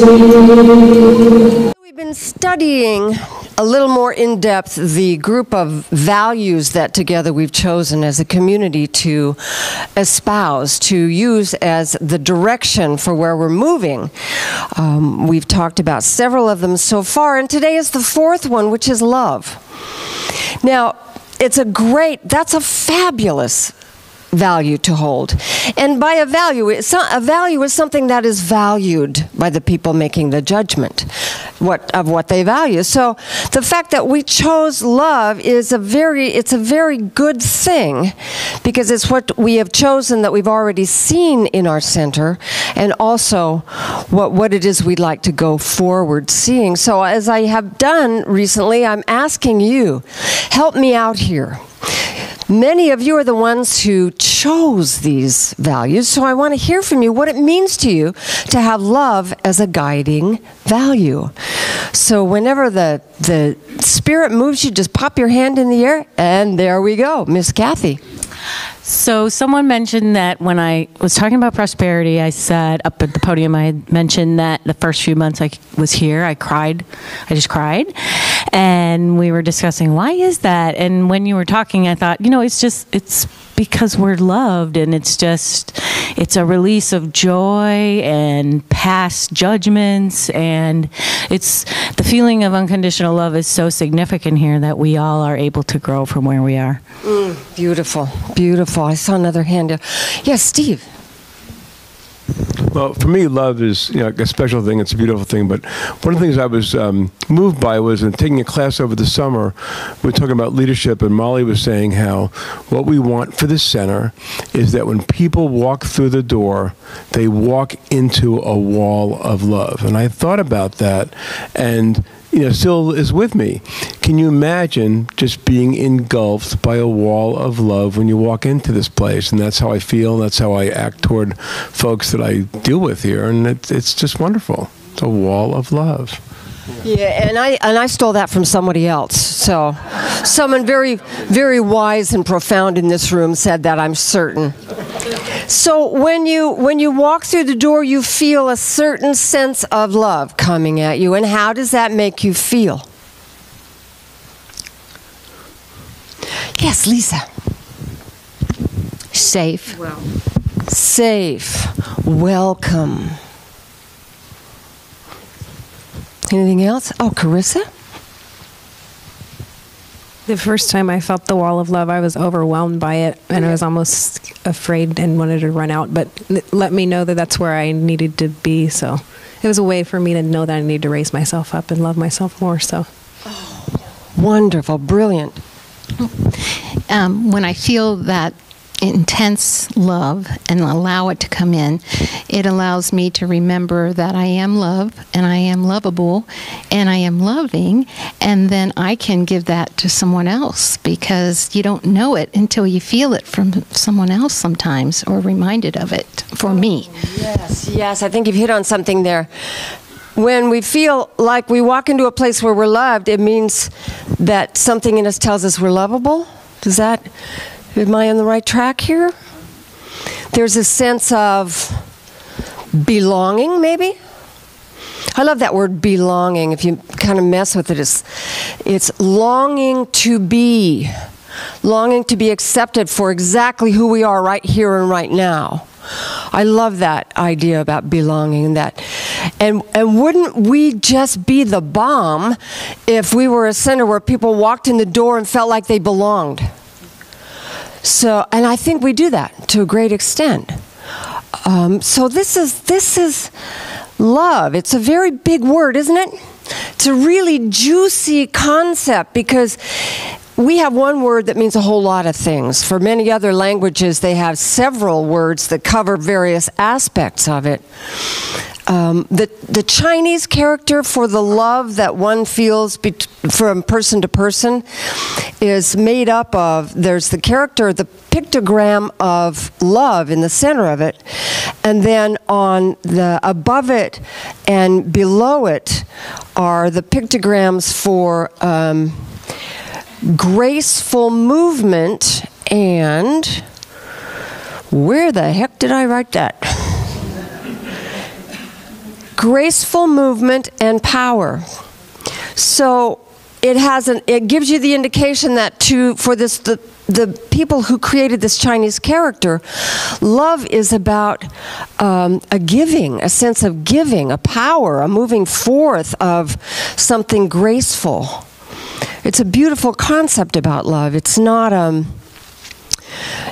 We've been studying a little more in depth the group of values that together we've chosen as a community to espouse, to use as the direction for where we're moving. We've talked about several of them so far, and today is the fourth one, which is love. Now, that's a fabulous value to hold. And by a value is something that is valued by the people making the judgment of what they value. So the fact that we chose love is a very good thing, because it's what we have chosen that we've already seen in our center, and also what it is we'd like to go forward seeing. So as I have done recently, I'm asking you, help me out here. Many of you are the ones who chose these values, so I want to hear from you what it means to you to have love as a guiding value. So whenever the Spirit moves you, just pop your hand in the air, and there we go. Miss Kathy. So someone mentioned that when I was talking about prosperity, I said up at the podium, I had mentioned that the first few months I was here, I cried. I just cried. And we were discussing, why is that? And when you were talking, I thought, it's because we're loved, and it's a release of joy and past judgments, and it's the feeling of unconditional love is so significant here that we all are able to grow from where we are. Beautiful, beautiful. I saw another hand. Yes, Steve. Well, for me, love is a special thing. It's a beautiful thing. But one of the things I was moved by was in taking a class over the summer. We were talking about leadership, and Molly was saying how what we want for the center is that when people walk through the door, they walk into a wall of love. And I thought about that, and still is with me. Can you imagine just being engulfed by a wall of love when you walk into this place? And that's how I feel. That's how I act toward folks that I deal with here. And it's just wonderful. It's a wall of love. Yeah, and I stole that from somebody else. So someone very, very wise and profound in this room said that, I'm certain. So when you walk through the door, you feel a certain sense of love coming at you. And how does that make you feel? Yes, Lisa. Safe. Well. Safe. Welcome. Anything else? Oh, Carissa? The first time I felt the wall of love, I was overwhelmed by it, and I was almost afraid and wanted to run out, but it let me know that that's where I needed to be, so it was a way for me to know that I need to raise myself up and love myself more, so. Oh, wonderful, brilliant. When I feel that intense love and allow it to come in, it allows me to remember that I am love, and I am lovable, and I am loving, and then I can give that to someone else, because you don't know it until you feel it from someone else sometimes, or reminded of it, for me. Yes, I think you've hit on something there. When we feel like we walk into a place where we're loved, it means that something in us tells us we're lovable. Am I on the right track here? There's a sense of belonging, maybe? I love that word, belonging. If you kind of mess with it, it's longing to be accepted for exactly who we are right here and right now. I love that idea about belonging. And wouldn't we just be the bomb if we were a center where people walked in the door and felt like they belonged? So, and I think we do that to a great extent. So this is love. It's a very big word, isn't it? It's a really juicy concept, because we have one word that means a whole lot of things. For many other languages, they have several words that cover various aspects of it. The Chinese character for the love that one feels from person to person is made up of, there's the character, the pictogram of love in the center of it, and then on the above it and below it are the pictograms for graceful movement, and where the heck did I write that? graceful movement and power. So it gives you the indication that the people who created this Chinese character, love is about a sense of giving, a power, a moving forth of something graceful. It's a beautiful concept about love. It's not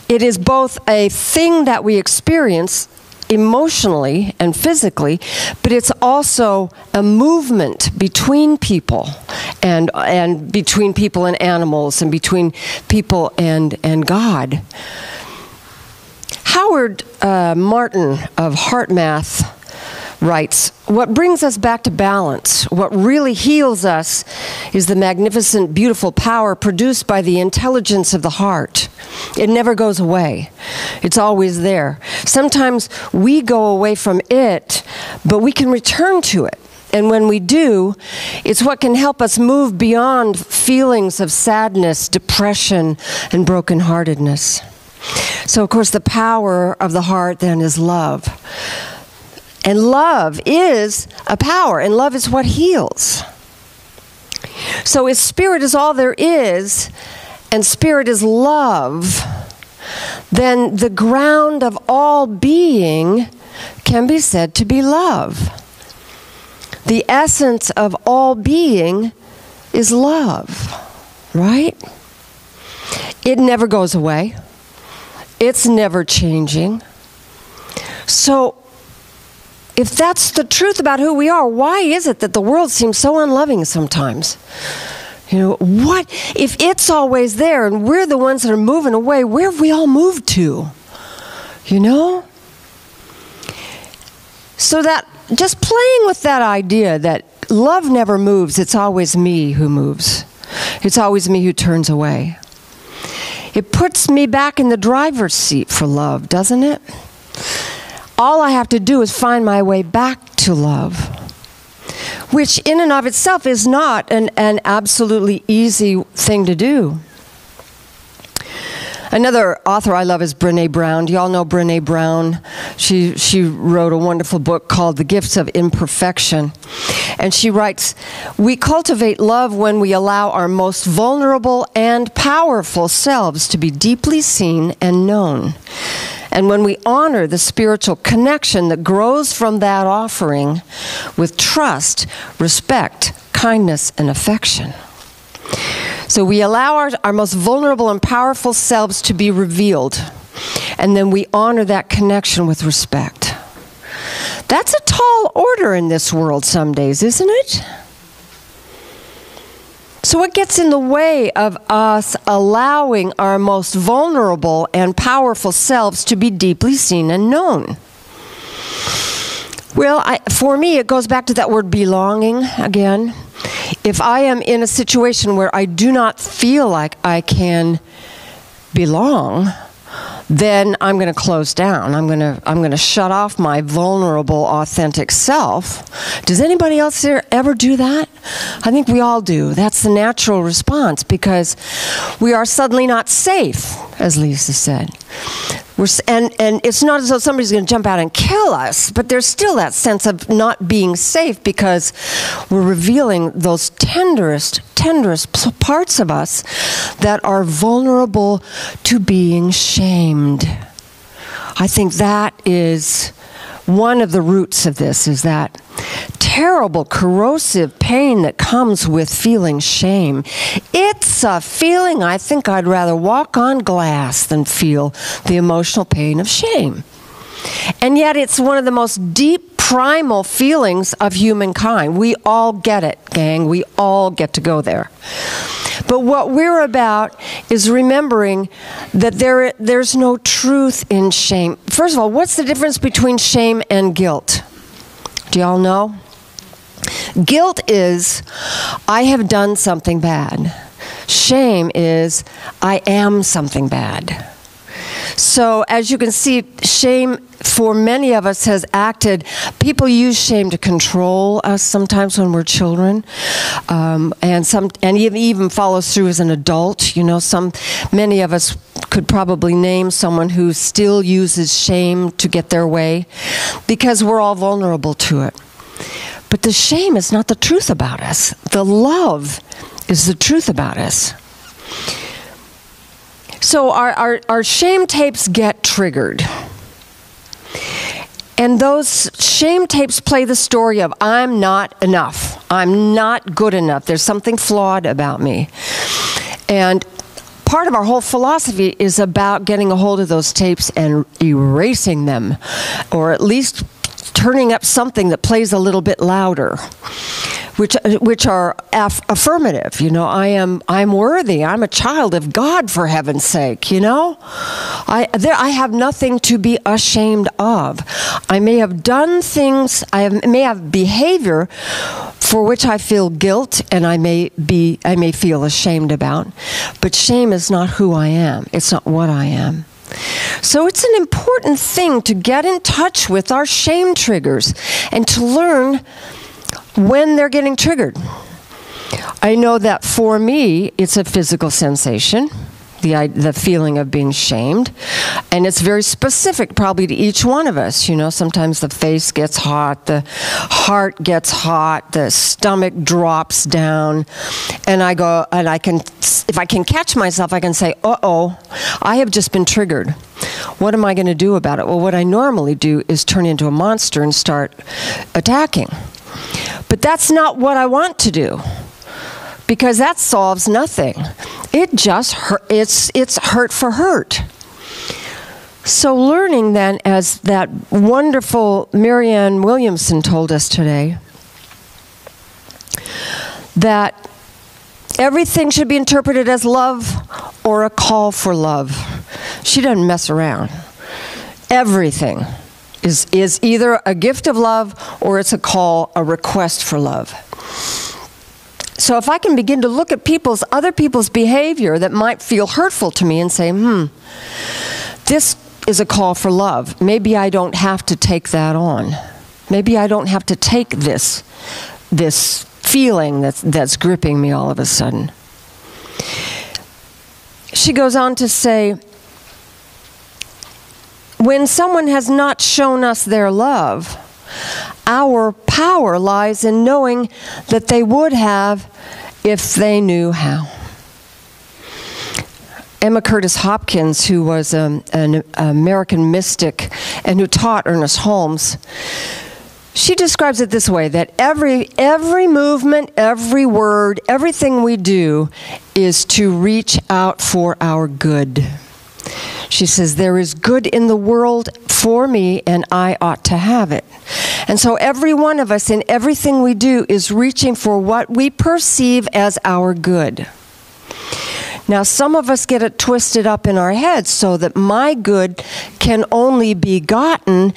it is both a thing that we experience emotionally and physically, but it's also a movement between people and between people and animals and between people and God. Howard Martin of HeartMath writes, "What brings us back to balance, what really heals us, is the magnificent, beautiful power produced by the intelligence of the heart. It never goes away. It's always there. Sometimes we go away from it, but we can return to it. And when we do, it's what can help us move beyond feelings of sadness, depression, and brokenheartedness." So, of course, the power of the heart then is love. And love is a power, and love is what heals. So if spirit is all there is, and spirit is love, then the ground of all being can be said to be love. The essence of all being is love, right? It never goes away. It's never changing. So, if that's the truth about who we are, why is it that the world seems so unloving sometimes? You know, what if it's always there and we're the ones that are moving away? Where have we all moved to? You know? So that, just playing with that idea that love never moves, it's always me who moves. It's always me who turns away. It puts me back in the driver's seat for love, doesn't it? All I have to do is find my way back to love, which in and of itself is not an absolutely easy thing to do. Another author I love is Brené Brown. Do y'all know Brené Brown? She wrote a wonderful book called The Gifts of Imperfection. And she writes, "We cultivate love when we allow our most vulnerable and powerful selves to be deeply seen and known. And when we honor the spiritual connection that grows from that offering with trust, respect, kindness, and affection." So we allow our most vulnerable and powerful selves to be revealed. And then we honor that connection with respect. That's a tall order in this world some days, isn't it? So what gets in the way of us allowing our most vulnerable and powerful selves to be deeply seen and known? Well, for me, it goes back to that word belonging again. If I am in a situation where I do not feel like I can belong, then I'm going to close down. I'm going to shut off my vulnerable, authentic self. Does anybody else here ever do that? I think we all do. That's the natural response because we are suddenly not safe, as Lisa said. And it's not as though somebody's going to jump out and kill us, but there's still that sense of not being safe because we're revealing those tenderest parts of us that are vulnerable to being shamed. I think that is one of the roots of this, is that terrible, corrosive pain that comes with feeling shame. It's a feeling I think I'd rather walk on glass than feel the emotional pain of shame. And yet it's one of the most deep, primal feelings of humankind. We all get it, gang. We all get to go there. But what we're about is remembering that there's no truth in shame. First of all, what's the difference between shame and guilt? Do y'all know? Guilt is, I have done something bad. Shame is, I am something bad. So as you can see, shame for many of us has acted, people use shame to control us sometimes when we're children, and even follows through as an adult. You know, many of us could probably name someone who still uses shame to get their way, because we're all vulnerable to it. But the shame is not the truth about us. The love is the truth about us. So our shame tapes get triggered. And those shame tapes play the story of, I'm not enough. I'm not good enough. There's something flawed about me. And part of our whole philosophy is about getting a hold of those tapes and erasing them, or at least turning up something that plays a little bit louder, which are affirmative. You know, I'm worthy. I'm a child of God, for heaven's sake. You know, I have nothing to be ashamed of. I may have done things. May have behavior for which I feel guilt, and I may feel ashamed about. But shame is not who I am. It's not what I am. So it's an important thing to get in touch with our shame triggers and to learn when they're getting triggered. I know that for me, it's a physical sensation, the feeling of being shamed. And it's very specific probably to each one of us. You know, sometimes the face gets hot, the heart gets hot, the stomach drops down. And I go, and if I can catch myself, I can say, uh-oh, I have just been triggered. What am I going to do about it? Well, what I normally do is turn into a monster and start attacking. But that's not what I want to do, because that solves nothing. It just it's hurt for hurt. So learning then, as that wonderful Marianne Williamson told us today, that everything should be interpreted as love or a call for love. She doesn't mess around. Everything is either a gift of love or it's a request for love. So if I can begin to look at other people's behavior that might feel hurtful to me and say, this is a call for love. Maybe I don't have to take that on. Maybe I don't have to take this feeling that's gripping me all of a sudden. She goes on to say, when someone has not shown us their love, our power lies in knowing that they would have if they knew how. Emma Curtis Hopkins, who was an American mystic and who taught Ernest Holmes, she describes it this way, that every movement, every word, everything we do is to reach out for our good. She says, there is good in the world for me, and I ought to have it. And so every one of us in everything we do is reaching for what we perceive as our good. Now, some of us get it twisted up in our heads so that my good can only be gotten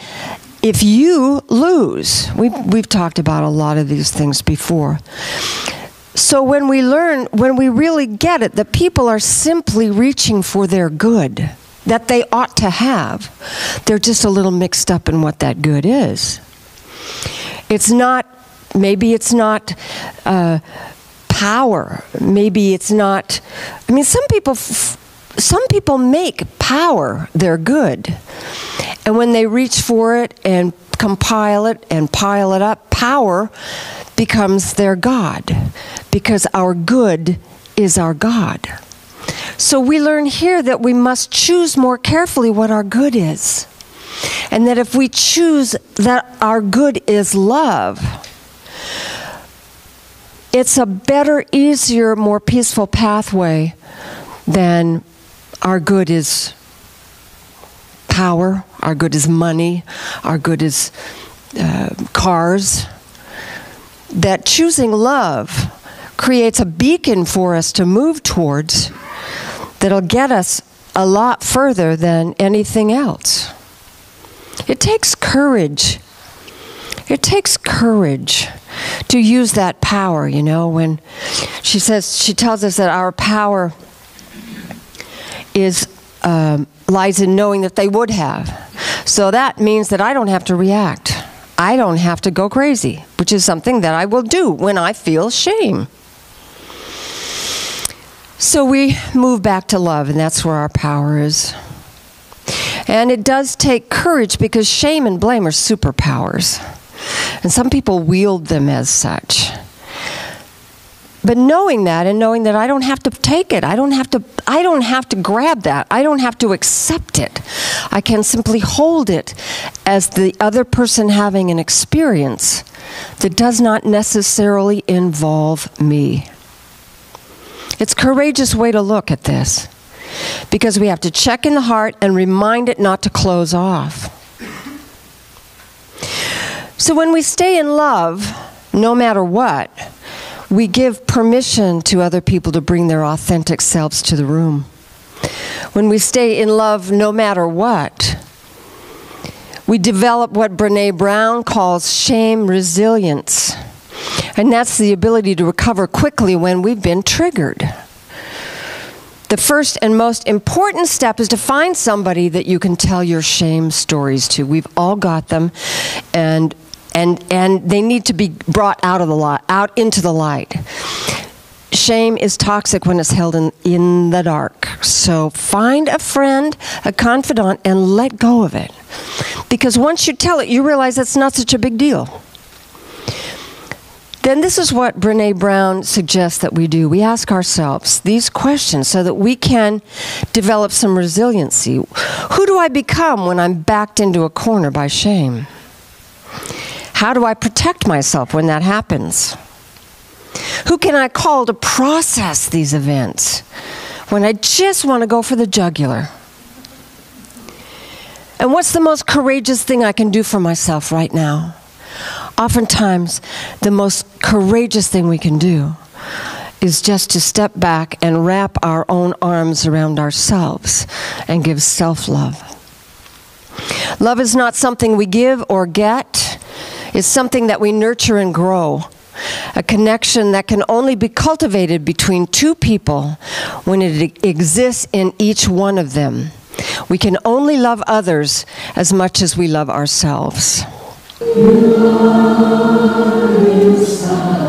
if you lose. We've talked about a lot of these things before. So when we really get it, that people are simply reaching for their good that they ought to have, they're just a little mixed up in what that good is. Maybe it's not power. Maybe it's not, some people make power their good. And when they reach for it and compile it and pile it up, power becomes their God, because our good is our God. So we learn here that we must choose more carefully what our good is. And that if we choose that our good is love, it's a better, easier, more peaceful pathway than our good is power, our good is money, our good is cars. That choosing love creates a beacon for us to move towards that'll get us a lot further than anything else. It takes courage. It takes courage to use that power, you know, when she tells us that our power lies in knowing that they would have. So that means that I don't have to react. I don't have to go crazy, which is something that I will do when I feel shame. So we move back to love, and that's where our power is. And it does take courage, because shame and blame are superpowers. And some people wield them as such. But knowing that, and knowing that I don't have to take it, I don't have to grab that, I don't have to accept it. I can simply hold it as the other person having an experience that does not necessarily involve me. It's a courageous way to look at this, because we have to check in the heart and remind it not to close off. So when we stay in love, no matter what, we give permission to other people to bring their authentic selves to the room. When we stay in love, no matter what, we develop what Brené Brown calls shame resilience. And that's the ability to recover quickly when we've been triggered. The first and most important step is to find somebody that you can tell your shame stories to. We've all got them, and they need to be brought out into the light. Shame is toxic when it's held in the dark. So find a friend, a confidant, and let go of it. Because once you tell it, you realize it's not such a big deal. Then this is what Brené Brown suggests that we do. We ask ourselves these questions so that we can develop some resiliency. Who do I become when I'm backed into a corner by shame? How do I protect myself when that happens? Who can I call to process these events when I just want to go for the jugular? And what's the most courageous thing I can do for myself right now? Oftentimes, the most courageous thing we can do is just to step back and wrap our own arms around ourselves and give self-love. Love is not something we give or get. It's something that we nurture and grow. A connection that can only be cultivated between two people when it exists in each one of them. We can only love others as much as we love ourselves. You are inside.